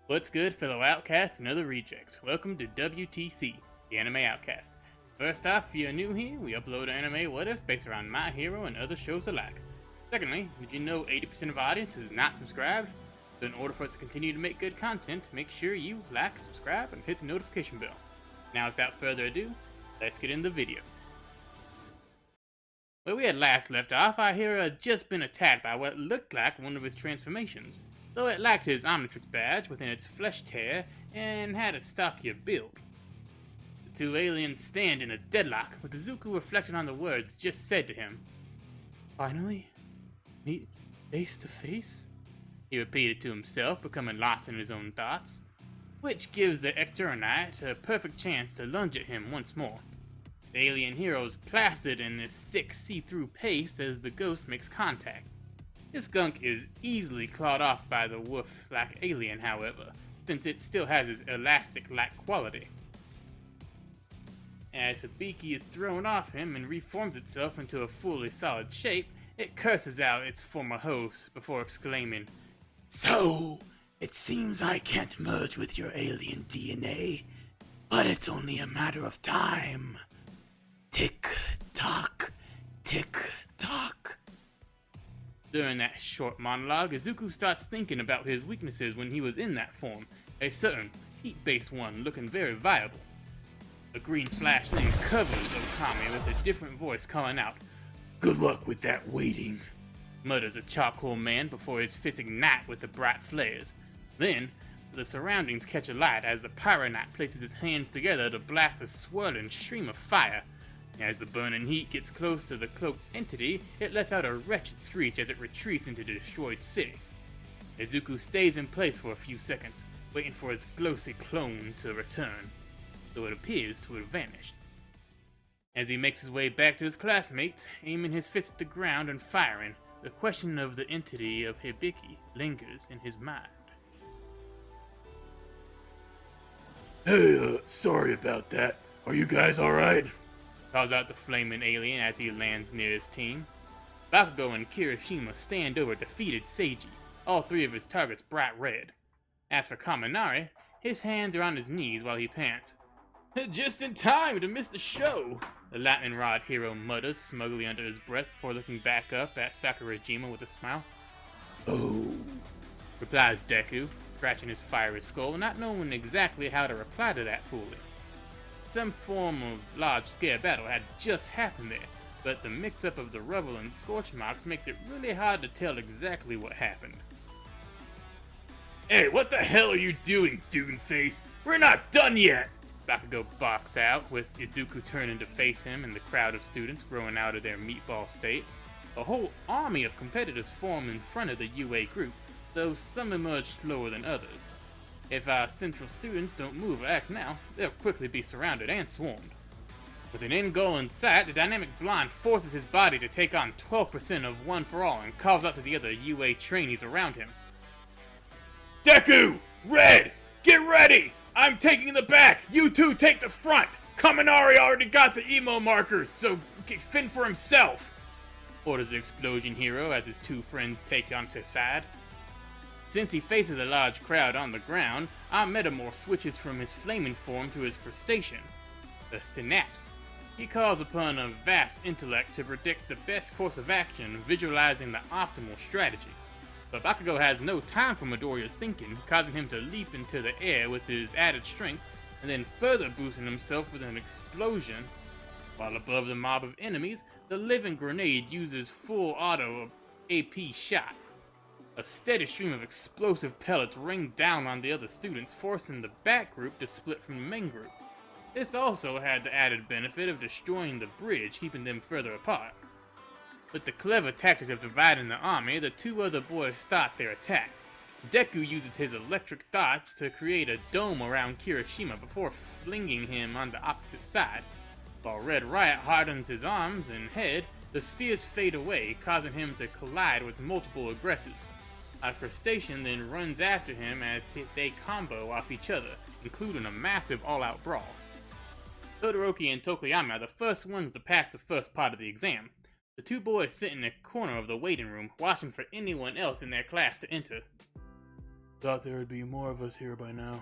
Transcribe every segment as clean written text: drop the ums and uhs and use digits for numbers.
What's good, fellow outcasts and other rejects? Welcome to WTC, the Anime Outcast. First off, if you're new here, we upload anime what-ifs based around My Hero and other shows alike. Secondly, did you know 80% of our audience is not subscribed? So in order for us to continue to make good content, make sure you like, subscribe, and hit the notification bell. Now without further ado, let's get into the video. Where we had last left off, our hero had just been attacked by what looked like one of his transformations. Though it lacked his Omnitrix badge within its flesh tear and had a stockier build. The two aliens stand in a deadlock, with Izuku reflecting on the words just said to him. Finally? Meet face to face? He repeated to himself, becoming lost in his own thoughts, which gives the Ecternite a perfect chance to lunge at him once more. The alien hero is plastered in this thick see-through paste as the ghost makes contact. This gunk is easily clawed off by the wolf-like alien, however, since it still has its elastic-like quality. As Hibiki is thrown off him and reforms itself into a fully solid shape, it curses out its former host before exclaiming, So, it seems I can't merge with your alien DNA, but it's only a matter of time. Tick-tock, tick-tock. During that short monologue, Izuku starts thinking about his weaknesses when he was in that form, a certain heat-based one looking very viable. A green flash then covers Okami with a different voice calling out, Good luck with that waiting, mutters a charcoal man before his fists ignite with the bright flares. Then, the surroundings catch alight as the Pyronite places his hands together to blast a swirling stream of fire. As the burning heat gets close to the cloaked entity, it lets out a wretched screech as it retreats into the destroyed city. Izuku stays in place for a few seconds, waiting for his glossy clone to return, though it appears to have vanished. As he makes his way back to his classmates, aiming his fist at the ground and firing, the question of the entity of Hibiki lingers in his mind. Hey, sorry about that. Are you guys alright? Calls out the flaming alien as he lands near his team. Bakugo and Kirishima stand over defeated Seiji, all three of his targets bright red. As for Kaminari, his hands are on his knees while he pants. Just in time to miss the show, the lightning rod hero mutters smugly under his breath before looking back up at Sakura Hz with a smile. Oh, Replies Deku, scratching his fiery skull, not knowing exactly how to reply to that fooling. Some form of large-scale battle had just happened there, but the mix-up of the rubble and scorch marks makes it really hard to tell exactly what happened. Hey, what the hell are you doing, Doonface? We're not done yet! Bakugo barks out, with Izuku turning to face him and the crowd of students growing out of their meatball state. A whole army of competitors form in front of the UA group, though some emerge slower than others. If our central students don't move or act now, they'll quickly be surrounded and swarmed. With an end goal in sight, the dynamic blonde forces his body to take on 12% of One For All and calls out to the other UA trainees around him. Deku! Red! Get ready! I'm taking the back! You two take the front! Kaminari already got the emo markers, so fend for himself! Orders the explosion hero as his two friends take onto his side. Since he faces a large crowd on the ground, our Metamorph switches from his flaming form to his crustacean, the Synapse. He calls upon a vast intellect to predict the best course of action, visualizing the optimal strategy. But Bakugo has no time for Midoriya's thinking, causing him to leap into the air with his added strength, and then further boosting himself with an explosion. While above the mob of enemies, the living grenade uses full auto AP shot. A steady stream of explosive pellets rain down on the other students, forcing the back group to split from the main group. This also had the added benefit of destroying the bridge, keeping them further apart. With the clever tactic of dividing the army, the two other boys start their attack. Deku uses his electric darts to create a dome around Kirishima before flinging him on the opposite side. While Red Riot hardens his arms and head, the spheres fade away, causing him to collide with multiple aggressors. Our crustacean then runs after him as they combo off each other, including a massive all-out brawl. Todoroki and Tokoyami are the first ones to pass the first part of the exam. The two boys sit in a corner of the waiting room, watching for anyone else in their class to enter. Thought there would be more of us here by now.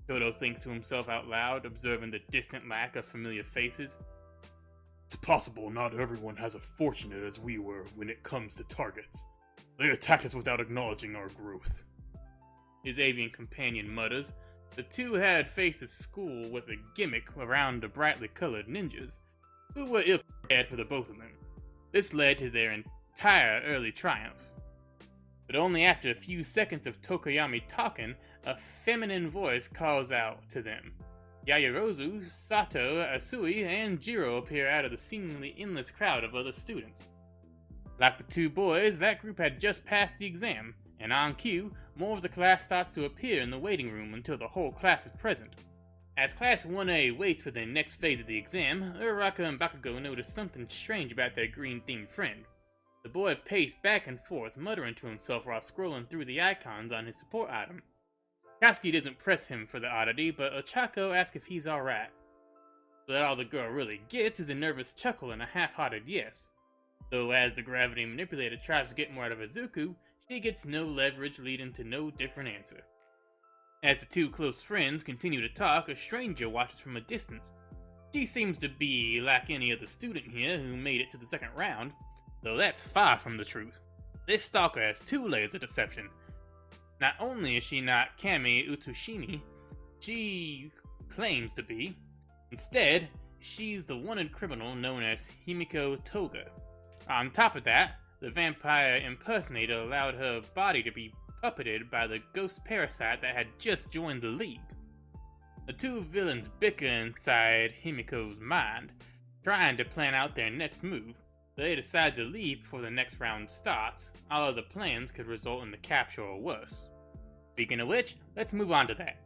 Toto thinks to himself out loud, observing the distant lack of familiar faces. It's possible not everyone has as fortunate as we were when it comes to targets. They attacked us without acknowledging our growth. His avian companion mutters. The two had faced a school with a gimmick around the brightly colored ninjas, who were ill prepared for the both of them. This led to their entire early triumph. But only after a few seconds of Tokoyami talking, a feminine voice calls out to them. Yayarozu, Sato, Asui, and Jiro appear out of the seemingly endless crowd of other students. Like the two boys, that group had just passed the exam, and on cue, more of the class starts to appear in the waiting room until the whole class is present. As Class 1A waits for the next phase of the exam, Uraraka and Bakugo notice something strange about their green-themed friend. The boy paced back and forth, muttering to himself while scrolling through the icons on his support item. Katsuki doesn't press him for the oddity, but Ochako asks if he's alright. But all the girl really gets is a nervous chuckle and a half-hearted yes. Though as the gravity manipulator tries to get more out of Izuku, she gets no leverage, leading to no different answer. As the two close friends continue to talk, a stranger watches from a distance. She seems to be like any other student here who made it to the second round, though that's far from the truth. This stalker has two layers of deception. Not only is she not Kami Utoshimi, she claims to be. Instead, she's the wanted criminal known as Himiko Toga. On top of that, the vampire impersonator allowed her body to be puppeted by the ghost parasite that had just joined the League. The two villains bicker inside Himiko's mind, trying to plan out their next move. They decide to leave before the next round starts. All other plans could result in the capture or worse. Speaking of which, let's move on to that.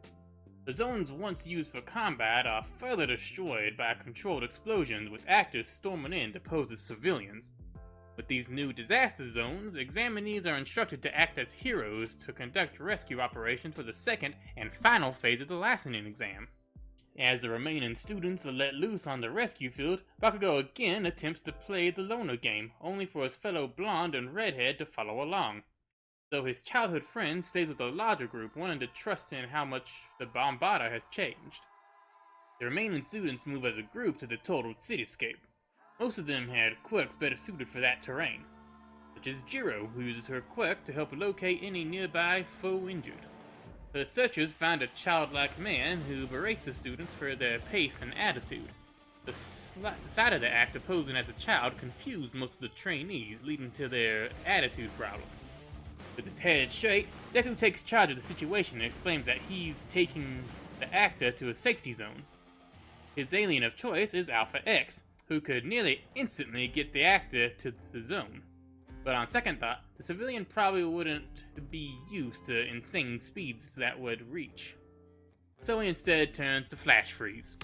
The zones once used for combat are further destroyed by controlled explosions, with actors storming in to pose as civilians. With these new disaster zones, examinees are instructed to act as heroes to conduct rescue operations for the second and final phase of the licensing exam. As the remaining students are let loose on the rescue field, Bakugo again attempts to play the loner game, only for his fellow blonde and redhead to follow along. Though his childhood friend stays with the larger group, wanting to trust in how much the Bombada has changed. The remaining students move as a group to the totaled cityscape. Most of them had quirks better suited for that terrain, such as Jiro, who uses her quirk to help locate any nearby foe injured. Her searchers find a childlike man who berates the students for their pace and attitude. The side of the act of posing as a child confused most of the trainees, leading to their attitude problem. With his head straight, Deku takes charge of the situation and exclaims that he's taking the actor to a safety zone. His alien of choice is Alpha X, who could nearly instantly get the actor to the zone. But on second thought, the civilian probably wouldn't be used to insane speeds that would reach. So he instead turns to Flash Freeze.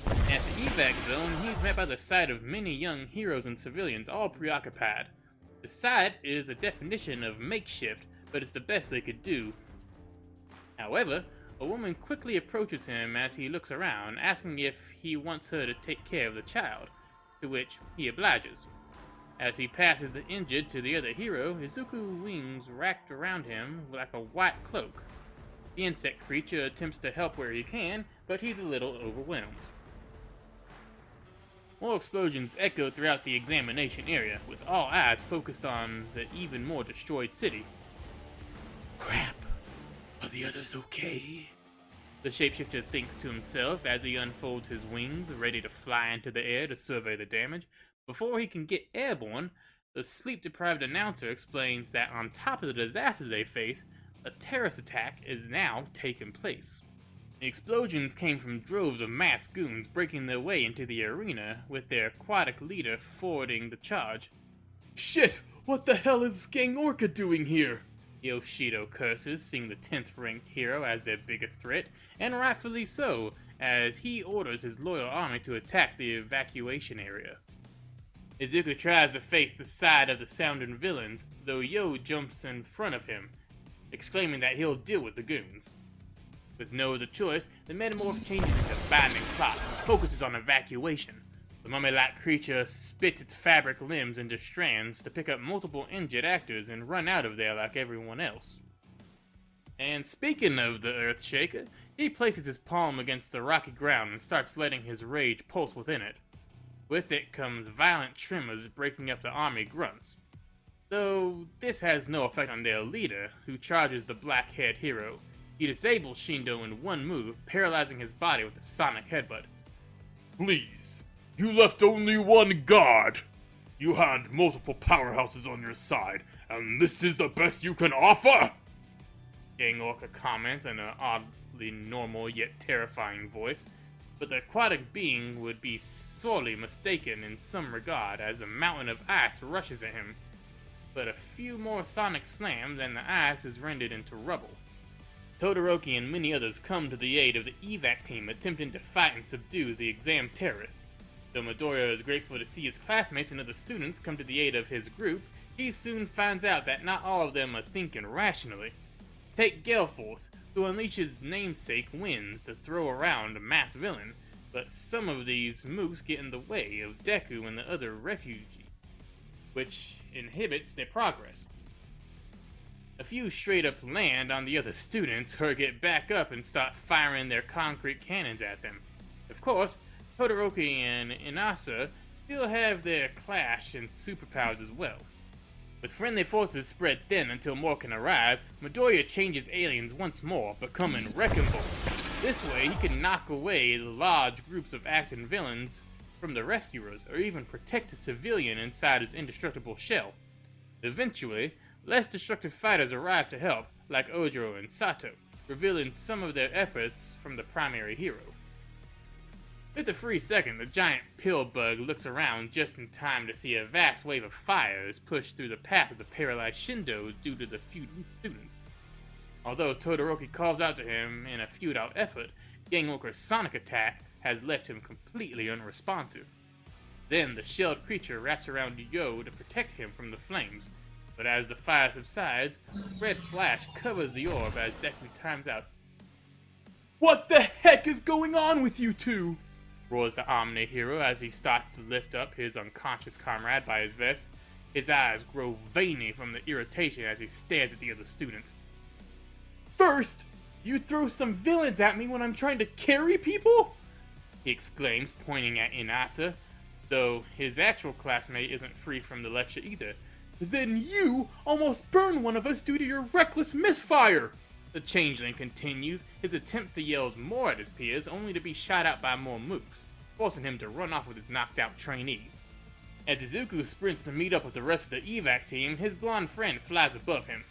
At the evac zone, he's met by the sight of many young heroes and civilians all preoccupied. The sight is a definition of makeshift, but it's the best they could do. However, a woman quickly approaches him as he looks around, asking if he wants her to take care of the child, to which he obliges. As he passes the injured to the other hero, Izuku's wings wrapped around him like a white cloak. The insect creature attempts to help where he can, but he's a little overwhelmed. More explosions echo throughout the examination area, with all eyes focused on the even more destroyed city. Crap. Are the others okay? The shapeshifter thinks to himself as he unfolds his wings, ready to fly into the air to survey the damage. Before he can get airborne, the sleep-deprived announcer explains that on top of the disasters they face, a terrorist attack is now taking place. The explosions came from droves of masked goons breaking their way into the arena, with their aquatic leader forwarding the charge. Shit! What the hell is Gang Orca doing here? Yoshido curses, seeing the 10th ranked hero as their biggest threat, and rightfully so, as he orders his loyal army to attack the evacuation area. Izuku tries to face the side of the sounding villains, though Yo jumps in front of him, exclaiming that he'll deal with the goons. With no other choice, the metamorph changes into binding plot and focuses on evacuation. The mummy-like creature spits its fabric limbs into strands to pick up multiple injured actors and run out of there like everyone else. And speaking of the Earthshaker, he places his palm against the rocky ground and starts letting his rage pulse within it. With it comes violent tremors breaking up the army grunts. Though this has no effect on their leader, who charges the black-haired hero. He disables Shindo in one move, paralyzing his body with a sonic headbutt. Please, you left only one guard. You had multiple powerhouses on your side, and this is the best you can offer? Gang Orca comments in an oddly normal yet terrifying voice, but the aquatic being would be sorely mistaken in some regard as a mountain of ice rushes at him. But a few more sonic slams and the ice is rendered into rubble. Todoroki and many others come to the aid of the evac team attempting to fight and subdue the exam terrorists. Though Midoriya is grateful to see his classmates and other students come to the aid of his group, he soon finds out that not all of them are thinking rationally. Take Gale Force, who unleashes namesake winds to throw around a mass villain, but some of these mooks get in the way of Deku and the other refugees, which inhibits their progress. A few straight up land on the other students or get back up and start firing their concrete cannons at them. Of course, Todoroki and Inasa still have their clash and superpowers as well. With friendly forces spread thin until more can arrive, Midoriya changes aliens once more, becoming Wrecking Ball. This way, he can knock away large groups of acting villains from the rescuers, or even protect a civilian inside his indestructible shell. Eventually, less destructive fighters arrive to help, like Ojiro and Sato, revealing some of their efforts from the primary hero. With a free second, the giant pill bug looks around just in time to see a vast wave of fire is pushed through the path of the paralyzed Shindo due to the few students. Although Todoroki calls out to him in a futile effort, Gang Orca's sonic attack has left him completely unresponsive. Then the shelled creature wraps around Yo to protect him from the flames, but as the fire subsides, red flash covers the orb as Deku times out. What the heck is going on with you two? Roars the Omni hero as he starts to lift up his unconscious comrade by his vest. His eyes grow veiny from the irritation as he stares at the other student. First, you throw some villains at me when I'm trying to carry people? He exclaims, pointing at Inasa, though his actual classmate isn't free from the lecture either. Then you almost burned one of us due to your reckless misfire! The changeling continues, his attempt to yell more at his peers, only to be shot out by more mooks, forcing him to run off with his knocked-out trainee. As Izuku sprints to meet up with the rest of the evac team, his blonde friend flies above him.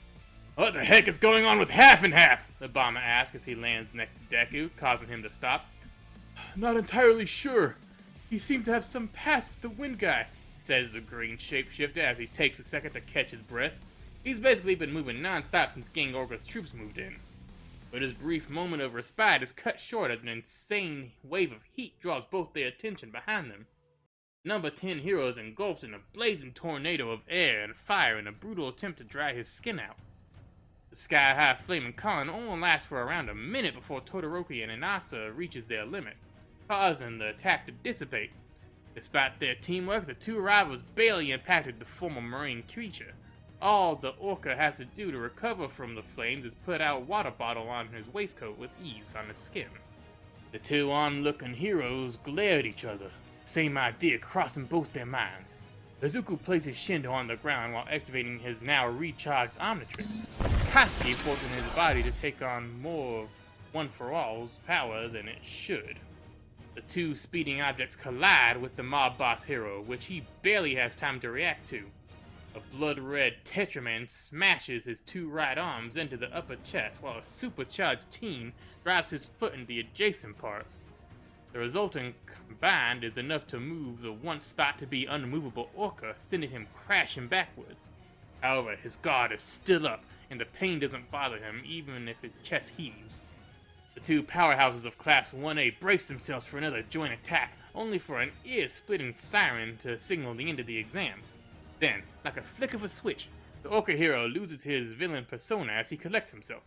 What the heck is going on with Half and Half? The bomber asks as he lands next to Deku, causing him to stop. Not entirely sure. He seems to have some past with the Wind Guy, says the green shapeshifter as he takes a second to catch his breath. He's basically been moving non-stop since Gang Orca's troops moved in. But his brief moment of respite is cut short as an insane wave of heat draws both their attention behind them. Number 10 hero is engulfed in a blazing tornado of air and fire in a brutal attempt to dry his skin out. The sky-high flaming column only lasts for around a minute before Todoroki and Inasa reaches their limit, causing the attack to dissipate. Despite their teamwork, the two rivals barely impacted the former marine creature. All the Orca has to do to recover from the flames is put out a water bottle on his waistcoat with ease on his skin. The two onlooking heroes glare at each other, same idea crossing both their minds. Izuku places Shindo on the ground while activating his now recharged Omnitrix, Katsuki forcing his body to take on more of One For All's power than it should. The two speeding objects collide with the mob boss hero, which he barely has time to react to. A blood-red Tetraman smashes his two right arms into the upper chest, while a supercharged teen drives his foot in the adjacent part. The resulting combined is enough to move the once thought to be unmovable Orca, sending him crashing backwards. However, his guard is still up, and the pain doesn't bother him even if his chest heaves. The two powerhouses of Class 1A brace themselves for another joint attack, only for an ear-splitting siren to signal the end of the exam. Then, like a flick of a switch, the Orca hero loses his villain persona as he collects himself.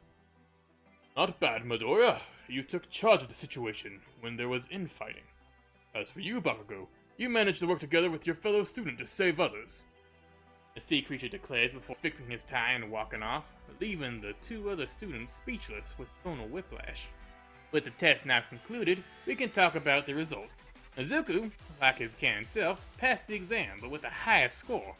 Not bad, Midoriya. You took charge of the situation when there was infighting. As for you, Bakugo, you managed to work together with your fellow student to save others. The sea creature declares before fixing his tie and walking off, leaving the two other students speechless with tonal whiplash. With the test now concluded, we can talk about the results. Izuku, like his canon self, passed the exam, but with the highest score.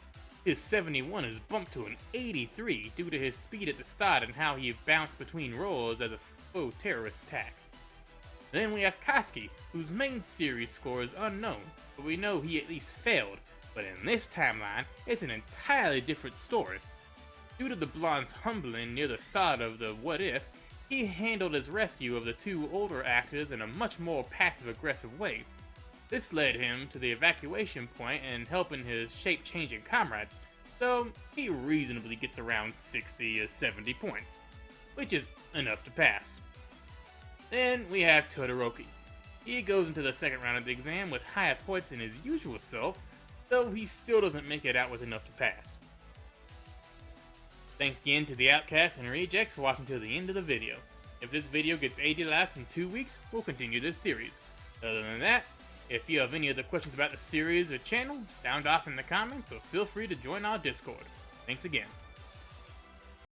His 71 is bumped to an 83 due to his speed at the start and how he bounced between rolls as a foe terrorist attack. Then we have Koski, whose main series score is unknown, but we know he at least failed. But in this timeline, it's an entirely different story. Due to the blonde's humbling near the start of the What If, he handled his rescue of the two older actors in a much more passive-aggressive way. This led him to the evacuation point and helping his shape-changing comrade, so he reasonably gets around 60 or 70 points, which is enough to pass. Then we have Todoroki. He goes into the second round of the exam with higher points than his usual self, though he still doesn't make it out with enough to pass. Thanks again to the Outcasts and Rejects for watching till the end of the video. If this video gets 80 likes in 2 weeks, we'll continue this series. Other than that, if you have any other questions about the series or channel, sound off in the comments or feel free to join our Discord. Thanks again.